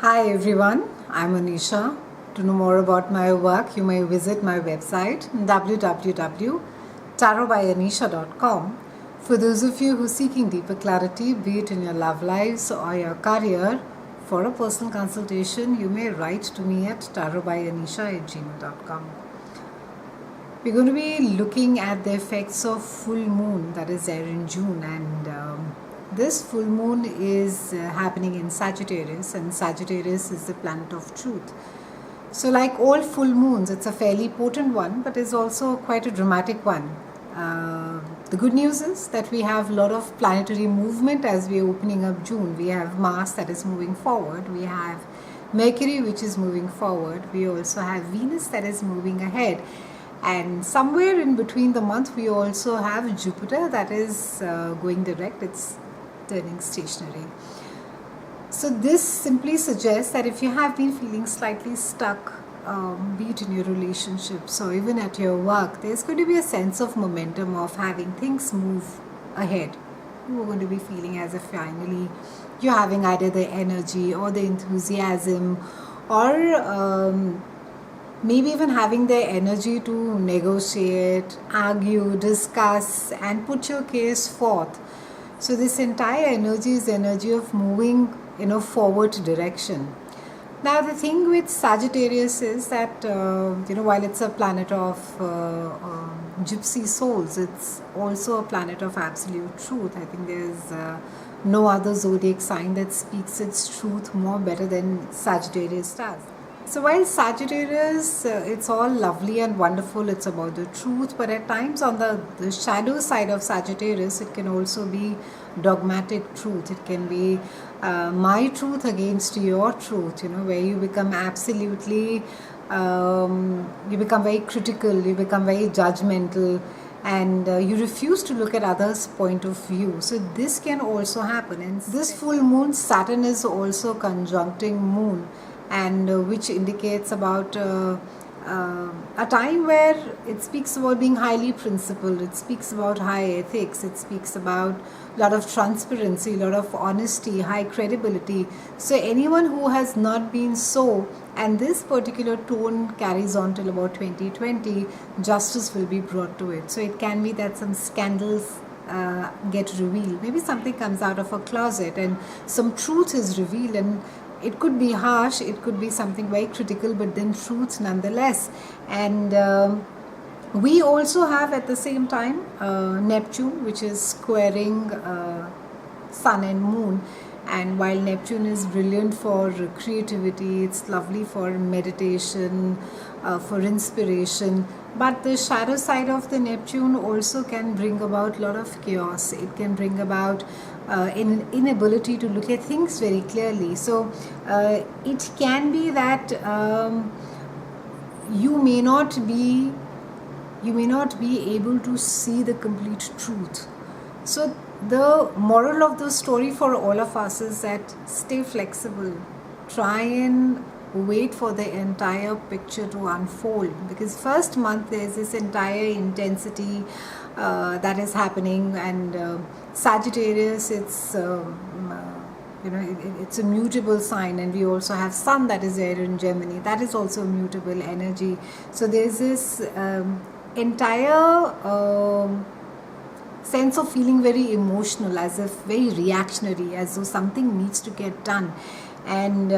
Hi everyone, I'm Anisha. To know more about my work, you may visit my website www.tarotbyanisha.com. For those of you who are seeking deeper clarity, be it in your love lives or your career, for a personal consultation, you may write to me at tarotbyanisha@gmail.com. We're going to be looking at the effects of full moon that is there in June, and this full moon is happening in Sagittarius, and Sagittarius is the planet of truth. So, like all full moons, it's a fairly potent one, but it's also quite a dramatic one. The good news is that we have a lot of planetary movement as we are opening up June. We have Mars that is moving forward, we have Mercury which is moving forward, we also have Venus that is moving ahead, and somewhere in between the month we also have Jupiter that is going direct, it's turning stationary. So this simply suggests that if you have been feeling slightly stuck, be it in your relationships or even at your work, there's going to be a sense of momentum of having things move ahead. You're going to be feeling as if finally you're having either the energy or the enthusiasm, or maybe even having the energy to negotiate, argue, discuss, and put your case forth. So this entire energy is the energy of moving in a forward direction. Now the thing with Sagittarius is that while it's a planet of gypsy souls, it's also a planet of absolute truth. I think there's no other zodiac sign that speaks its truth more better than Sagittarius does. So while Sagittarius, it's all lovely and wonderful, it's about the truth, but at times on the shadow side of Sagittarius, it can also be dogmatic truth. It can be my truth against your truth, where you become absolutely, you become very critical, you become very judgmental, and you refuse to look at others' point of view. So this can also happen. And this full moon, Saturn is also conjuncting moon, and which indicates about a time where it speaks about being highly principled, it speaks about high ethics, it speaks about a lot of transparency, a lot of honesty, high credibility. So anyone who has not been so, and this particular tone carries on till about 2020, justice will be brought to it. So it can be that some scandals get revealed, maybe something comes out of a closet and some truth is revealed, and it could be harsh, it could be something very critical, but then truth nonetheless. And we also have at the same time Neptune, which is squaring Sun and Moon. And while Neptune is brilliant for creativity, it's lovely for meditation, for inspiration, but the shadow side of the Neptune also can bring about a lot of chaos. It can bring about an inability to look at things very clearly. So it can be that you may not be able to see the complete truth. So the moral of the story for all of us is that stay flexible, try and wait for the entire picture to unfold, because first month there's this entire intensity that is happening, and Sagittarius, it's it's a mutable sign, and we also have Sun that is there in Gemini, that is also a mutable energy. So there's this entire sense of feeling very emotional, as if very reactionary, as though something needs to get done. And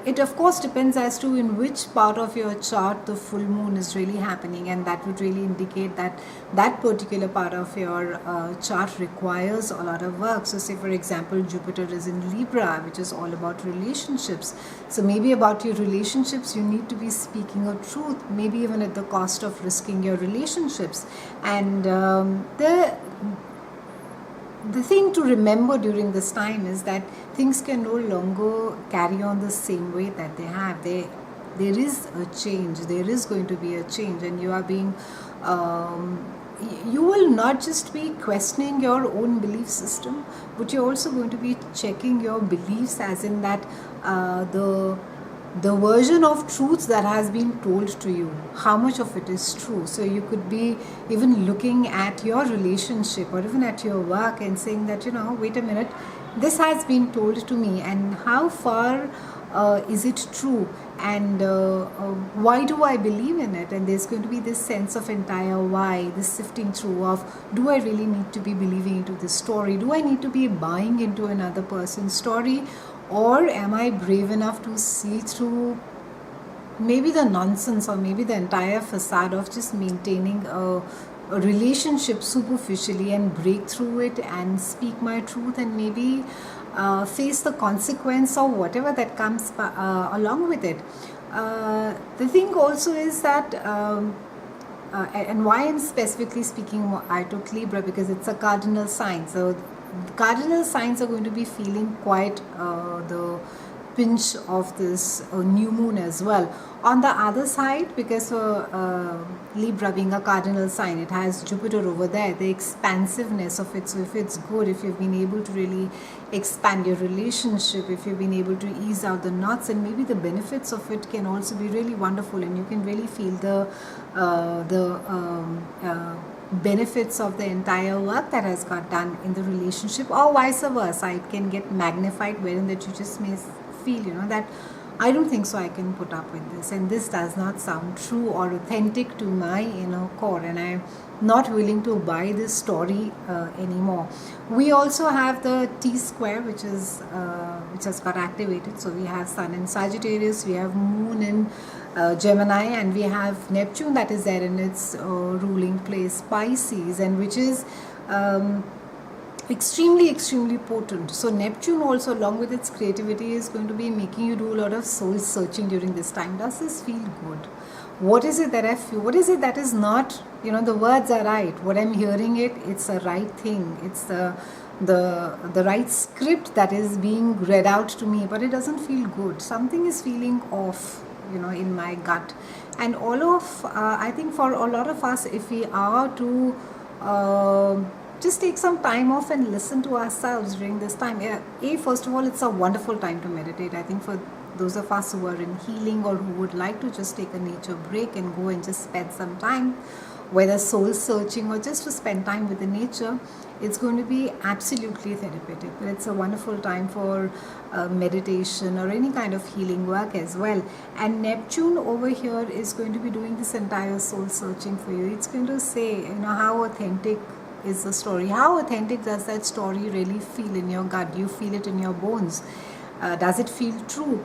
it of course depends as to in which part of your chart the full moon is really happening, and that would really indicate that that particular part of your chart requires a lot of work. So say for example Jupiter is in Libra, which is all about relationships. So maybe about your relationships you need to be speaking a truth, maybe even at the cost of risking your relationships. And the thing to remember during this time is that things can no longer carry on the same way that they have. There is a change, there is going to be a change, and you are being you will not just be questioning your own belief system, but you're also going to be checking your beliefs, as in that the version of truth that has been told to you, how much of it is true. So you could be even looking at your relationship or even at your work and saying that, wait a minute, this has been told to me, and how far is it true, and why do I believe in it? And there's going to be this sense of entire why, this sifting through of, do I really need to be believing into this story? Do I need to be buying into another person's story? Or am I brave enough to see through maybe the nonsense, or maybe the entire facade of just maintaining a relationship superficially, and break through it and speak my truth, and maybe face the consequence or whatever that comes along with it. The thing also is that and why I'm specifically speaking I took Libra, because it's a cardinal sign. So the cardinal signs are going to be feeling quite the pinch of this new moon as well. On the other side, because Libra being a cardinal sign, it has Jupiter over there, the expansiveness of it. So if it's good, if you've been able to really expand your relationship, if you've been able to ease out the knots, and maybe the benefits of it can also be really wonderful, and you can really feel the benefits of the entire work that has got done in the relationship, or vice versa. It can get magnified, wherein that you just may feel, that I don't think so I can put up with this, and this does not sound true or authentic to my inner core, and I'm not willing to buy this story anymore. We also have the T square, which has got activated. So we have Sun in Sagittarius, we have Moon in Gemini, and we have Neptune that is there in its ruling place Pisces, and which is extremely potent. So Neptune also, along with its creativity, is going to be making you do a lot of soul searching during this time. Does this feel good? What is it that I feel? What is it that is not, the words are right, what I'm hearing, it's a right thing, it's the right script that is being read out to me, but it doesn't feel good. Something is feeling off, in my gut. And all of I think for a lot of us, if we are to just take some time off and listen to ourselves during this time. First of all, it's a wonderful time to meditate. I think for those of us who are in healing, or who would like to just take a nature break and go and just spend some time, whether soul searching or just to spend time with the nature, it's going to be absolutely therapeutic. But it's a wonderful time for meditation or any kind of healing work as well. And Neptune over here is going to be doing this entire soul searching for you. It's going to say, how authentic is the story? How authentic does that story really feel in your gut? Do you feel it in your bones? Does it feel true?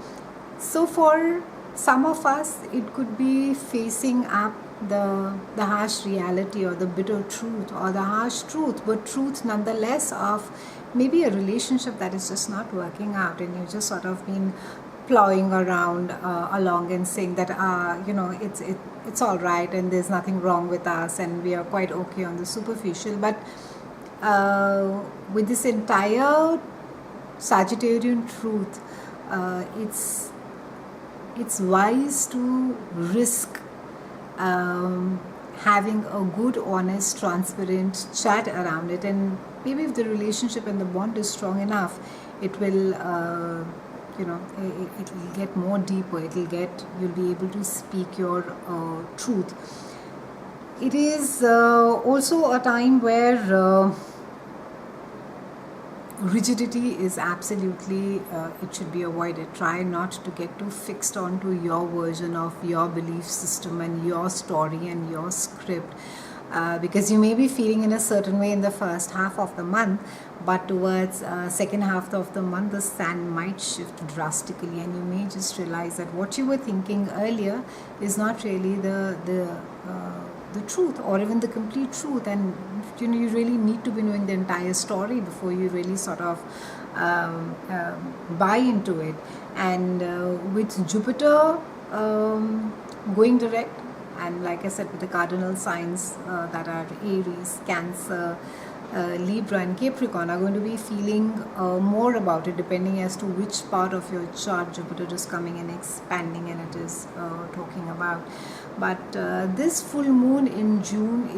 So for some of us, it could be facing up the harsh reality, or the bitter truth, or the harsh truth, but truth nonetheless of maybe a relationship that is just not working out, and you've just sort of been plowing around along and saying that it's all right, and there's nothing wrong with us, and we are quite okay on the superficial. But with this entire Sagittarian truth, it's wise to risk having a good, honest, transparent chat around it. And maybe if the relationship and the bond is strong enough, it will it will get more deeper. You'll be able to speak your truth. It is also a time where rigidity is absolutely it should be avoided. Try not to get too fixed onto your version of your belief system and your story and your script, because you may be feeling in a certain way in the first half of the month, but towards second half of the month, the sand might shift drastically, and you may just realize that what you were thinking earlier is not really the truth, or even the complete truth. And you really need to be knowing the entire story before you really sort of buy into it. And with Jupiter going direct, and like I said, with the cardinal signs that are Aries, Cancer, Libra and Capricorn, are going to be feeling more about it, depending as to which part of your chart Jupiter is coming and expanding, and it is talking about. But this full moon in June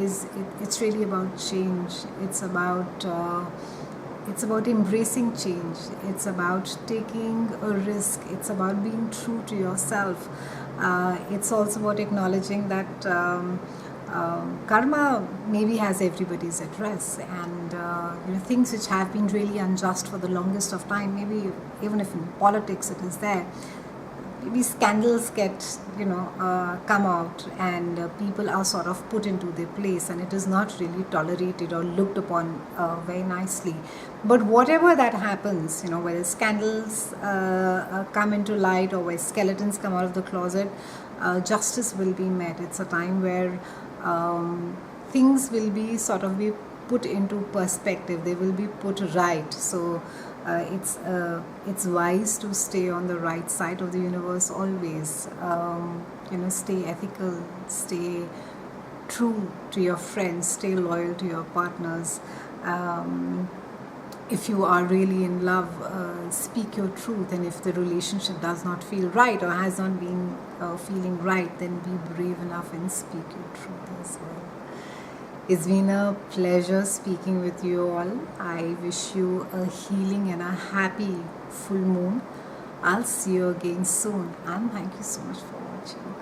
it's really about change. It's about embracing change. It's about taking a risk. It's about being true to yourself. It's also about acknowledging that karma maybe has everybody's address, and things which have been really unjust for the longest of time, maybe even if in politics it is there, maybe scandals get, come out, and people are sort of put into their place, and it is not really tolerated or looked upon very nicely. But whatever that happens, whether scandals come into light or where skeletons come out of the closet, justice will be met. It's a time where things will be sort of be put into perspective, they will be put right. So it's wise to stay on the right side of the universe always. Stay ethical, stay true to your friends, stay loyal to your partners. If you are really in love, speak your truth, and if the relationship does not feel right or has not been feeling right, then be brave enough and speak your truth as well. It's been a pleasure speaking with you all. I wish you a healing and a happy full moon. I'll see you again soon, and thank you so much for watching.